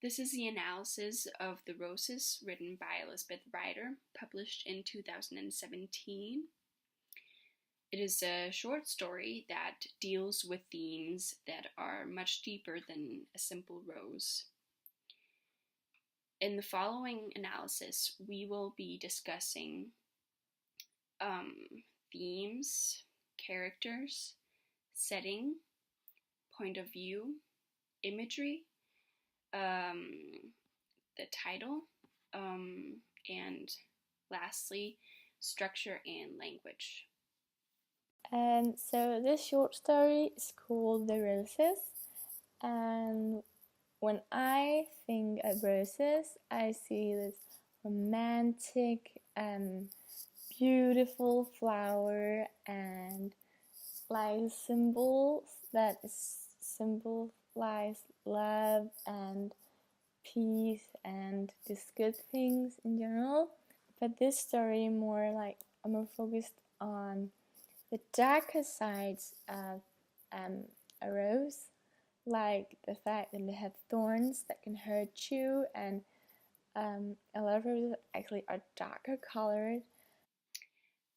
This is the analysis of The Roses, written by Elisabeth, published in 2017. It is a short story that deals with themes that are much deeper than a simple rose. In the following analysis, we will be discussing themes, characters, setting, point of view, imagery, the title, and lastly, structure and language. And so this short story is called The Roses, and when I think of roses, I see this romantic and beautiful flower and like symbols that symbolize love and peace and just good things in general. But this story I'm more focused on the darker sides of a rose, like the fact that they have thorns that can hurt you, and a lot of roses actually are darker colored.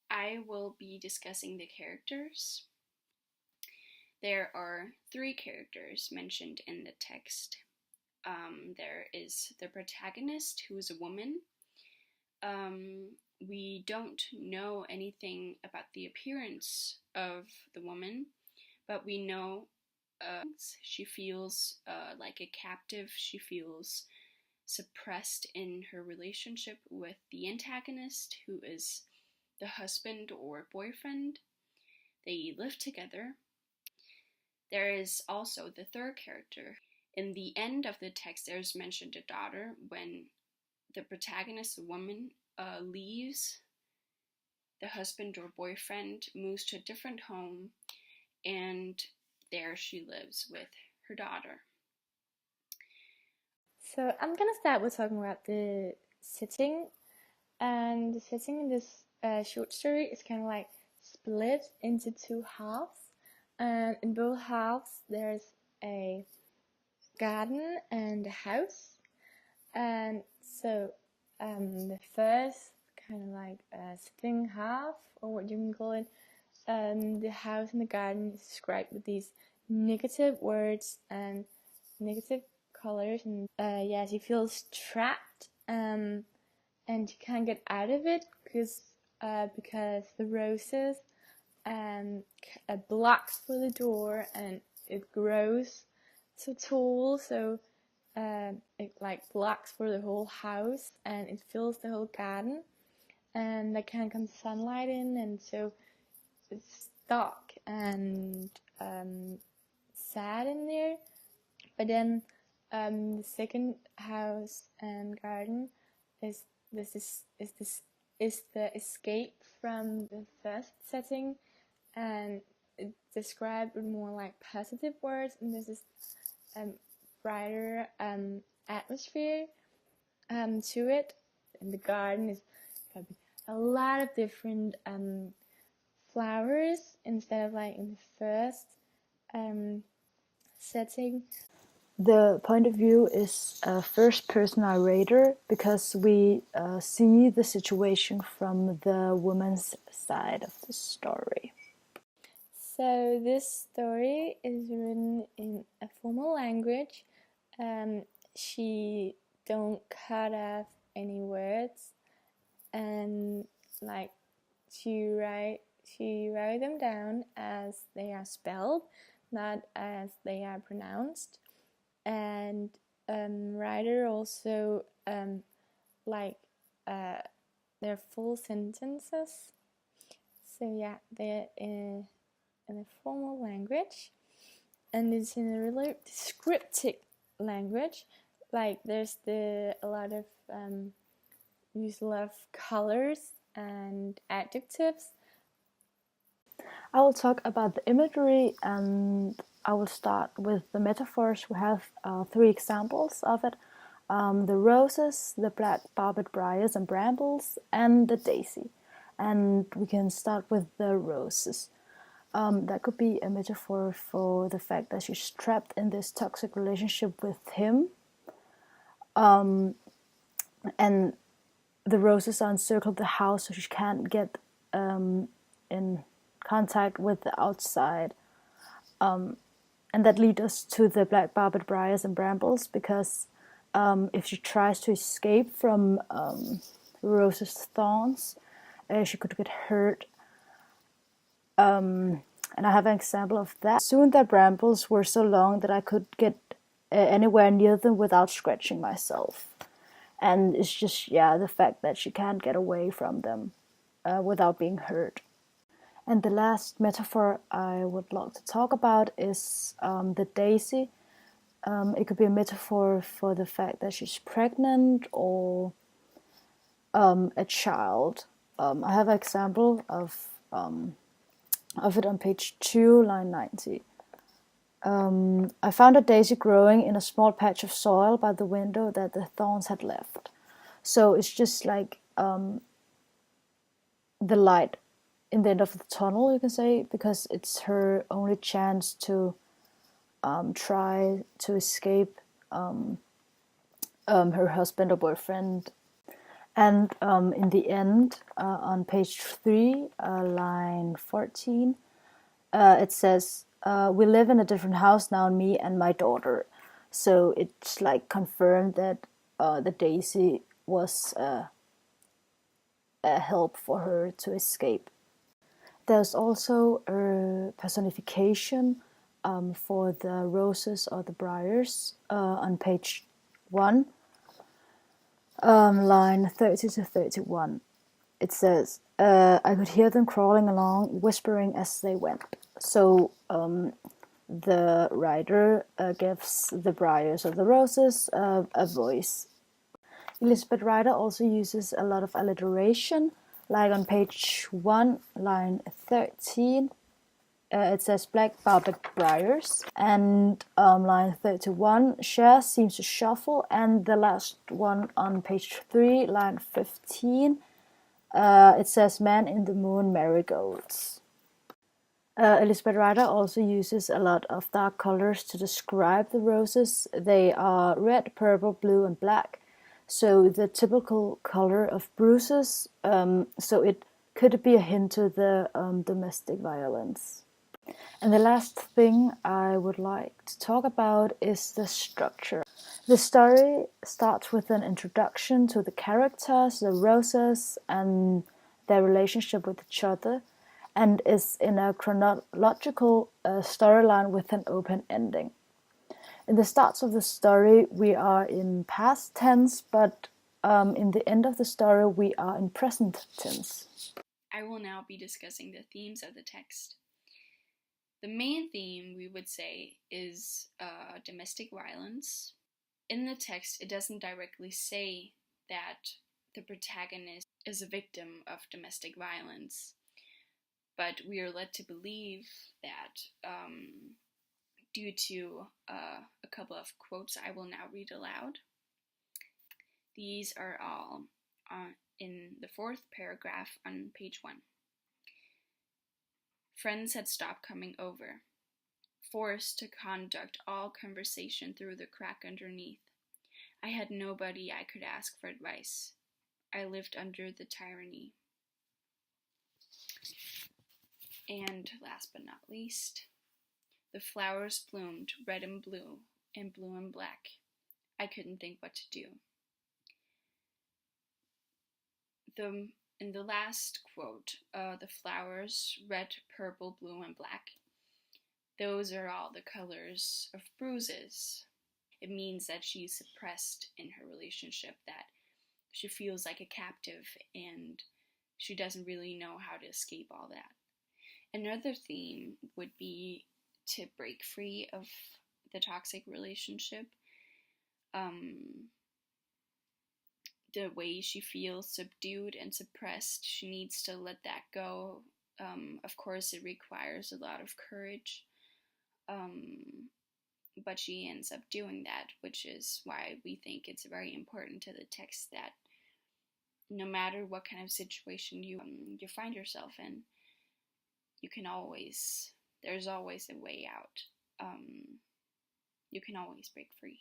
I will be discussing the characters. There are 3 characters mentioned in the text. There is the protagonist, who is a woman. We don't know anything about the appearance of the woman, but we know she feels like a captive. She feels suppressed in her relationship with the antagonist, who is the husband or boyfriend. They live together. There is also the third character. In the end of the text, there's mentioned a daughter when the protagonist, the woman, leaves the husband or boyfriend, moves to a different home, and there she lives with her daughter. So I'm gonna start with talking about the setting, and the setting in this short story is kind of like split into 2 halves, and in both halves there's a garden and a house. And so the first kind of like setting half, or what you can call it, the house and the garden is described with these negative words and negative colors, and she feels trapped, and she can't get out of it because the roses blocks for the door, and it grows so tall, so it like blocks for the whole house, and it fills the whole garden, and there can't come sunlight in, and so it's dark and sad in there. But then the second house and garden is the escape from the first setting, and it's described with more like positive words, and there's this brighter atmosphere to it. And the garden is a lot of different flowers instead of like in the first setting. The point of view is a first-person narrator because we see the situation from the woman's side of the story. So this story is written in a formal language. She don't cut off any words, and like she write them down as they are spelled, not as they are pronounced. And writer also they're full sentences. So yeah, they're in a formal language, and it's in a really descriptive language. Like there's a lot of use a lot of colors and adjectives. I will talk about the imagery, and I will start with the metaphors. We have 3 examples of it. The roses, the black barbed briars and brambles, and the daisy. And we can start with the roses. That could be a metaphor for the fact that she's trapped in this toxic relationship with him. And the roses are encircled the house, so she can't get in contact with the outside. And that leads us to the black barbed briars and brambles, because if she tries to escape from Rose's thorns, she could get hurt. And I have an example of that. Soon the brambles were so long that I could get anywhere near them without scratching myself. And it's just, the fact that she can't get away from them without being hurt. And the last metaphor I would like to talk about is the daisy. It could be a metaphor for the fact that she's pregnant or a child. I have an example of it on page 2, line 90. I found a daisy growing in a small patch of soil by the window that the thorns had left. So it's just like the light in the end of the tunnel, you can say, because it's her only chance to try to escape her husband or boyfriend. And in the end, on page 3, line 14, it says, we live in a different house now, me and my daughter. So it's like confirmed that the daisy was a help for her to escape. There's also a personification for the roses or the briars on page 1, line 30 to 31. It says, I could hear them crawling along, whispering as they went. So the writer gives the briars or the roses a voice. Elisabeth Ryder also uses a lot of alliteration, like on page 1, line 13. It says black barbed briars, and line 31, Cher seems to shuffle, and the last one on page 3, line 15, it says man in the moon marigolds. Elisabeth Ryder also uses a lot of dark colors to describe the roses. They are red, purple, blue, and black. So the typical color of bruises, so it could be a hint to the domestic violence. And the last thing I would like to talk about is the structure. The story starts with an introduction to the characters, the roses, and their relationship with each other, and is in a chronological storyline with an open ending. In the start of the story, we are in past tense, but in the end of the story, we are in present tense. I will now be discussing the themes of the text. The main theme, we would say, is domestic violence. In the text, it doesn't directly say that the protagonist is a victim of domestic violence, but we are led to believe that due to a couple of quotes I will now read aloud. These are all in the 4th paragraph on page 1. Friends had stopped coming over, forced to conduct all conversation through the crack underneath. I had nobody I could ask for advice. I lived under the tyranny. And last but not least, the flowers bloomed red and blue and black. I couldn't think what to do. In the last quote, the flowers, red, purple, blue, and black, those are all the colors of bruises. It means that she's suppressed in her relationship, that she feels like a captive and she doesn't really know how to escape all that. Another theme would be to break free of the toxic relationship. The way she feels subdued and suppressed, she needs to let that go. Of course, it requires a lot of courage, but she ends up doing that, which is why we think it's very important to the text that no matter what kind of situation you find yourself in, there's always a way out. You can always break free.